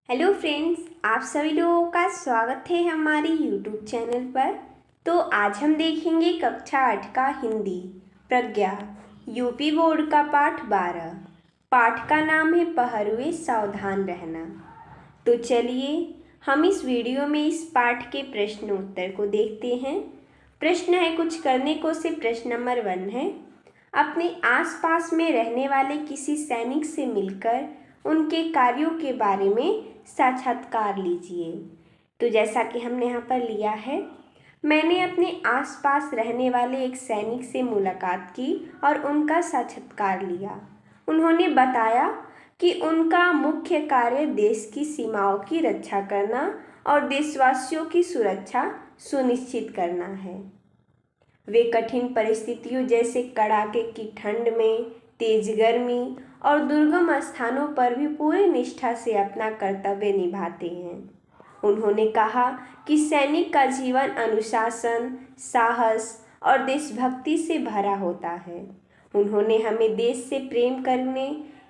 Hello friends, आप सभी लोगों का स्वागत है हमारे यूट्यूब चैनल पर। तो आज हम देखेंगे कक्षा 8 का हिंदी प्रज्ञा यूपी बोर्ड का पाठ 12। पाठ का नाम है पहरुए सावधान रहना। तो चलिए हम इस वीडियो में इस पाठ के प्रश्न उत्तर को देखते हैं। प्रश्न है कुछ करने को से प्रश्न नंबर 1 है, अपने आसपास में रहने वाले किसी सैनिक से मिलकर उनके कार्यों के बारे में साक्षात्कार लीजिए। तो जैसा कि हमने यहाँ पर लिया है, मैंने अपने आसपास रहने वाले एक सैनिक से मुलाकात की और उनका साक्षात्कार लिया। उन्होंने बताया कि उनका मुख्य कार्य देश की सीमाओं की रक्षा करना और देशवासियों की सुरक्षा सुनिश्चित करना है। वे कठिन परिस्थितियों जैसे कड़ाके की ठंड में, तेज गर्मी और दुर्गम स्थानों पर भी पूरी निष्ठा से अपना कर्तव्य निभाते हैं। उन्होंने कहा कि सैनिक का जीवन अनुशासन, साहस और देशभक्ति से भरा होता है। उन्होंने हमें देश से प्रेम करने,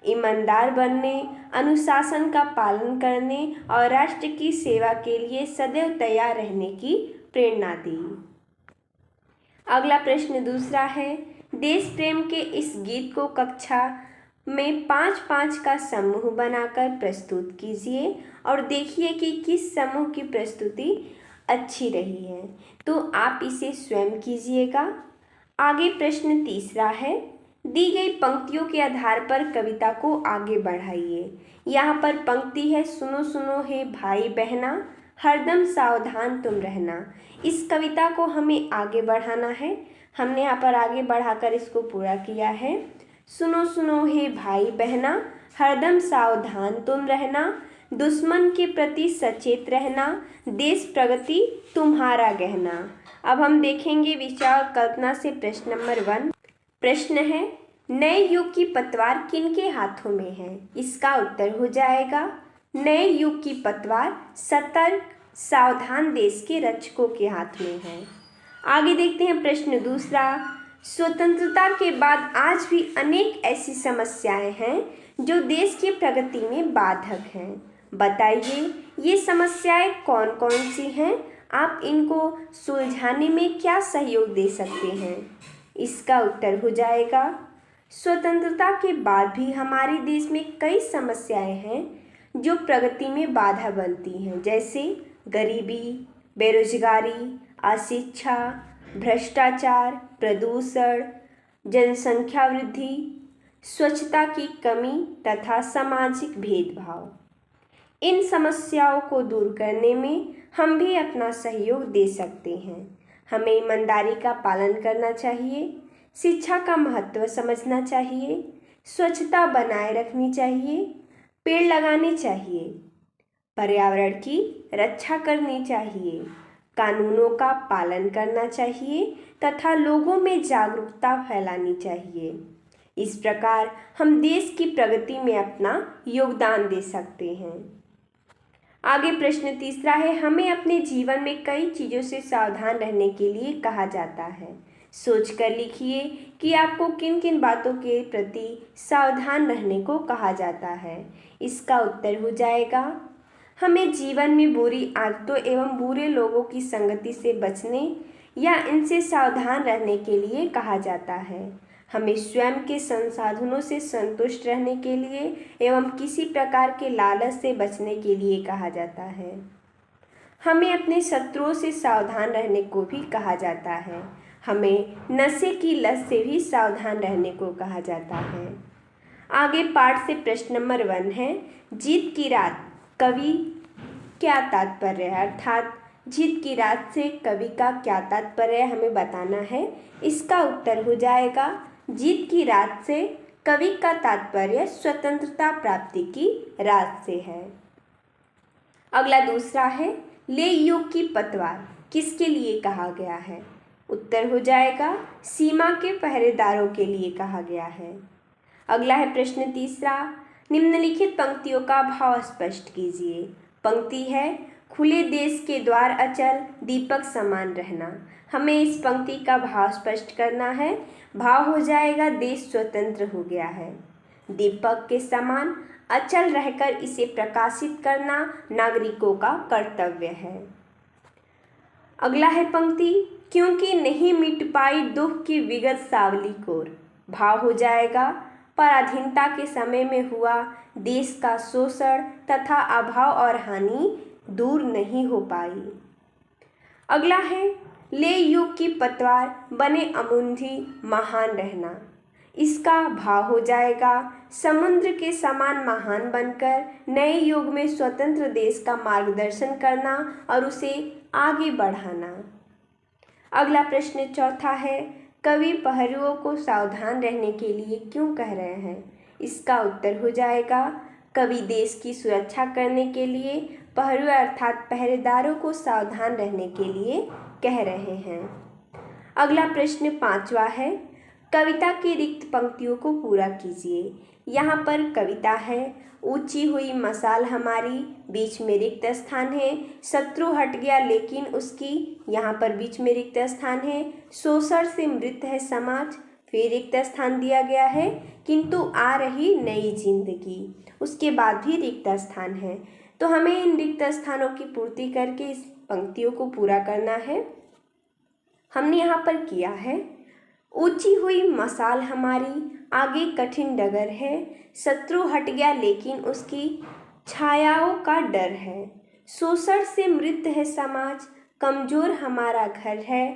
ईमानदार बनने, अनुशासन का पालन करने और राष्ट्र की सेवा के लिए सदैव तैयार रहने की प्रेरणा दी। अगला प्रश्न दूसरा है, देश प्रेम के इस गीत को कक्षा में 5-5 का समूह बनाकर प्रस्तुत कीजिए और देखिए कि किस समूह की प्रस्तुति अच्छी रही है। तो आप इसे स्वयं कीजिएगा। आगे प्रश्न तीसरा है, दी गई पंक्तियों के आधार पर कविता को आगे बढ़ाइए। यहाँ पर पंक्ति है, सुनो सुनो हे भाई बहना, हरदम सावधान तुम रहना। इस कविता को हमें आगे बढ़ाना है। हमने यहाँ पर आगे बढ़ाकर इसको पूरा किया है। सुनो सुनो हे भाई बहना, हरदम सावधान तुम रहना, दुश्मन के प्रति सचेत रहना, देश प्रगति तुम्हारा गहना। अब हम देखेंगे विचार कल्पना से प्रश्न नंबर 1। प्रश्न है, नए युग की पतवार किनके हाथों में है? इसका उत्तर हो जाएगा, नए युग की पतवार सतर्क सावधान देश के रक्षकों के हाथ में है। आगे देखते हैं प्रश्न दूसरा, स्वतंत्रता के बाद आज भी अनेक ऐसी समस्याएं हैं जो देश की प्रगति में बाधक हैं। बताइए ये समस्याएं कौन कौन सी हैं? आप इनको सुलझाने में क्या सहयोग दे सकते हैं? इसका उत्तर हो जाएगा, स्वतंत्रता के बाद भी हमारे देश में कई समस्याएं हैं जो प्रगति में बाधा बनती हैं, जैसे गरीबी, बेरोजगारी, अशिक्षा, भ्रष्टाचार, प्रदूषण, जनसंख्या वृद्धि, स्वच्छता की कमी तथा सामाजिक भेदभाव। इन समस्याओं को दूर करने में हम भी अपना सहयोग दे सकते हैं। हमें ईमानदारी का पालन करना चाहिए, शिक्षा का महत्व समझना चाहिए, स्वच्छता बनाए रखनी चाहिए, पेड़ लगाने चाहिए, पर्यावरण की रक्षा करनी चाहिए, कानूनों का पालन करना चाहिए तथा लोगों में जागरूकता फैलानी चाहिए। इस प्रकार हम देश की प्रगति में अपना योगदान दे सकते हैं। आगे प्रश्न तीसरा है, हमें अपने जीवन में कई चीज़ों से सावधान रहने के लिए कहा जाता है। सोच कर लिखिए कि आपको किन किन बातों के प्रति सावधान रहने को कहा जाता है। इसका उत्तर हो जाएगा, हमें जीवन में बुरी आदतों एवं बुरे लोगों की संगति से बचने या इनसे सावधान रहने के लिए कहा जाता है। हमें स्वयं के संसाधनों से संतुष्ट रहने के लिए एवं किसी प्रकार के लालच से बचने के लिए कहा जाता है। हमें अपने शत्रुओं से सावधान रहने को भी कहा जाता है। हमें नशे की लत से भी सावधान रहने को कहा जाता है। आगे पाठ से प्रश्न नंबर 1 है, जीत की रात कवि क्या तात्पर्य है? अर्थात जीत की रात से कवि का क्या तात्पर्य है हमें बताना है। इसका उत्तर हो जाएगा, जीत की रात से कवि का तात्पर्य स्वतंत्रता प्राप्ति की रात से है। अगला दूसरा है, ले युग की पतवार किसके लिए कहा गया है? उत्तर हो जाएगा, सीमा के पहरेदारों के लिए कहा गया है। अगला है प्रश्न तीसरा, निम्नलिखित पंक्तियों का भाव स्पष्ट कीजिए। पंक्ति है, खुले देश के द्वार अचल, दीपक समान रहना। हमें इस पंक्ति का भाव स्पष्ट करना है। भाव हो जाएगा, देश स्वतंत्र हो गया है, दीपक के समान अचल रहकर इसे प्रकाशित करना नागरिकों का कर्तव्य है। अगला है पंक्ति, क्योंकि नहीं मिट पाई दुख की विगत सावली कोर, भाव हो जाएगा पराधीनता के समय में हुआ देश का शोषण तथा अभाव और हानि दूर नहीं हो पाई। अगला है, ले युग की पतवार बने अमुंधी महान रहना, इसका भाव हो जाएगा समुद्र के समान महान बनकर नए युग में स्वतंत्र देश का मार्गदर्शन करना और उसे आगे बढ़ाना। अगला प्रश्न चौथा है, कवि पहरुओं को सावधान रहने के लिए क्यों कह रहे हैं? इसका उत्तर हो जाएगा कवि देश की सुरक्षा करने के लिए पहरुए अर्थात पहरेदारों को सावधान रहने के लिए कह रहे हैं। अगला प्रश्न पांचवा है, कविता की रिक्त पंक्तियों को पूरा कीजिए। यहाँ पर कविता है, ऊंची हुई मशाल हमारी, बीच में रिक्त स्थान है, शत्रु हट गया लेकिन उसकी, यहाँ पर बीच में रिक्त स्थान है, शोषण से मृत है समाज, फिर रिक्त स्थान दिया गया है, किंतु आ रही नई जिंदगी, उसके बाद भी रिक्त स्थान है। तो हमें इन रिक्त स्थानों की पूर्ति करके इस पंक्तियों को पूरा करना है। हमने यहाँ पर किया है, ऊंची हुई मशाल हमारी, आगे कठिन डगर है, शत्रु हट गया लेकिन उसकी, छायाओं का डर है, शोषण से मृत है समाज, कमजोर हमारा घर है,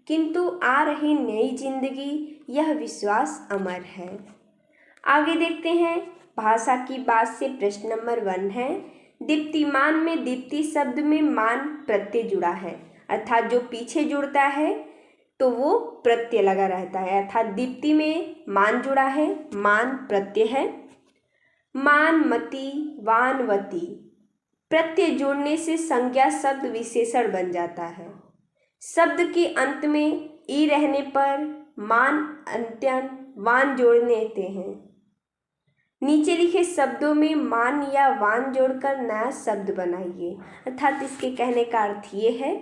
किंतु आ रही नई जिंदगी, यह विश्वास अमर है। आगे देखते हैं, भाषा की बात से प्रश्न नंबर 1 है, दीप्तिमान में दीप्ति शब्द में मान प्रत्यय जुड़ा है, अर्थात जो पीछे जुड़ता है तो वो प्रत्यय लगा रहता है, अर्थात दीप्ति में मान जुड़ा है, मान प्रत्यय है। मानमती, वानवती, प्रत्यय जोड़ने से संज्ञा शब्द विशेषण बन जाता है। शब्द के अंत में ई रहने पर मान अंत्यन वान जोड़ देते हैं। नीचे लिखे शब्दों में मान या वान जोड़कर नया शब्द बनाइए, अर्थात इसके कहने का अर्थ ये है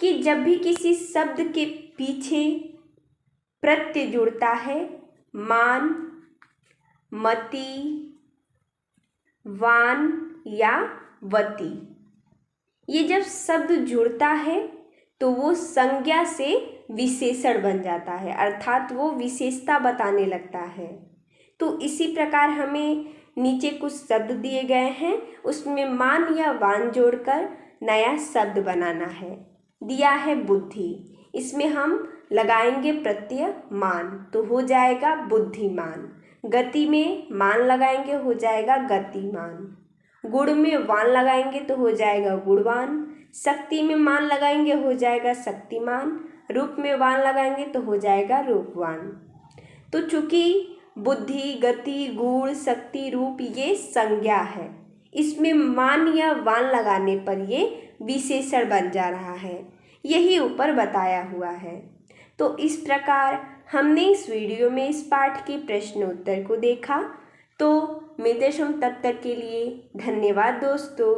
कि जब भी किसी शब्द के पीछे प्रत्यय जुड़ता है, मान, मति, वान या वती, ये जब शब्द जुड़ता है तो वो संज्ञा से विशेषण बन जाता है, अर्थात वो विशेषता बताने लगता है। तो इसी प्रकार हमें नीचे कुछ शब्द दिए गए हैं, उसमें मान या वान जोड़कर नया शब्द बनाना है। दिया है बुद्धि, इसमें हम लगाएंगे प्रत्यय मान तो हो जाएगा बुद्धिमान। गति में मान लगाएंगे हो जाएगा गतिमान। गुण में वान लगाएंगे तो हो जाएगा गुणवान। शक्ति में मान लगाएंगे हो जाएगा शक्तिमान। रूप में वान लगाएंगे तो हो जाएगा रूपवान। तो चूंकि बुद्धि, गति, गुण, शक्ति, रूप ये संज्ञा है, इसमें मान या वान लगाने पर ये विशेषण बन जा रहा है, यही ऊपर बताया हुआ है। तो इस प्रकार हमने इस वीडियो में इस पाठ के प्रश्न उत्तर को देखा। तो मिलते हैं तब तक के लिए धन्यवाद दोस्तों।